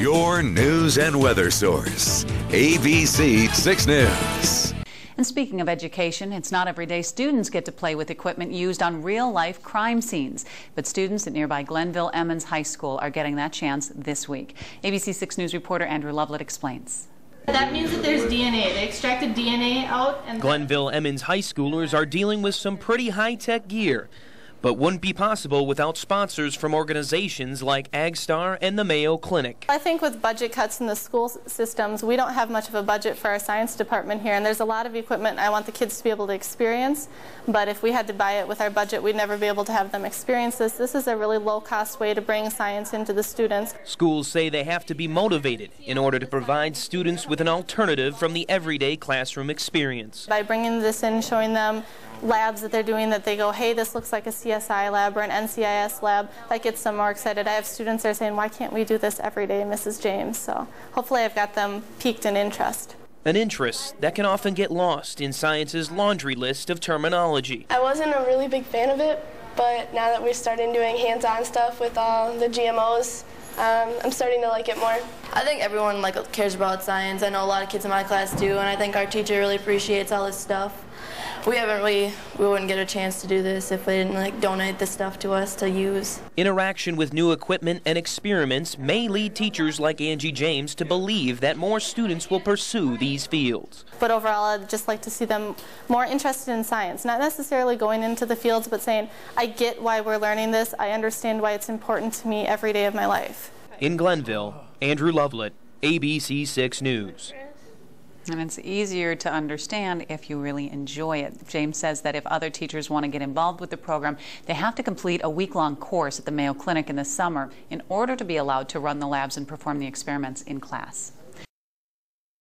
your news and weather source, ABC 6 News. And speaking of education, it's not every day students get to play with equipment used on real-life crime scenes. But students at nearby Glenville Emmons High School are getting that chance this week. ABC 6 News reporter Andrew Lovelet explains. That means that there's DNA. They extracted DNA out. And Glenville Emmons High Schoolers are dealing with some pretty high-tech gear, but wouldn't be possible without sponsors from organizations like AgStar and the Mayo Clinic. I think with budget cuts in the school systems, we don't have much of a budget for our science department here, and there's a lot of equipment I want the kids to be able to experience, but if we had to buy it with our budget, we'd never be able to have them experience this. This is a really low-cost way to bring science into the students. Schools say they have to be motivated in order to provide students with an alternative from the everyday classroom experience. By bringing this in, showing them labs that they're doing that they go, hey, this looks like a CSI lab or an NCIS lab, that gets them more excited. I have students that are saying, why can't we do this every day, Mrs. James? So hopefully I've got them piqued in interest. An interest that can often get lost in science's laundry list of terminology. I wasn't a really big fan of it, but now that we're starting doing hands-on stuff with all the GMOs, I'm starting to like it more. I think everyone cares about science. I know a lot of kids in my class do, and I think our teacher really appreciates all this stuff. We wouldn't get a chance to do this if they didn't donate this stuff to us to use. Interaction with new equipment and experiments may lead teachers like Angie James to believe that more students will pursue these fields. But overall, I'd just like to see them more interested in science, not necessarily going into the fields, but saying, I get why we're learning this, I understand why it's important to me every day of my life. In Glenville, Andrew Lovelet, ABC 6 News. And it's easier to understand if you really enjoy it. James says that if other teachers want to get involved with the program, they have to complete a week-long course at the Mayo Clinic in the summer in order to be allowed to run the labs and perform the experiments in class.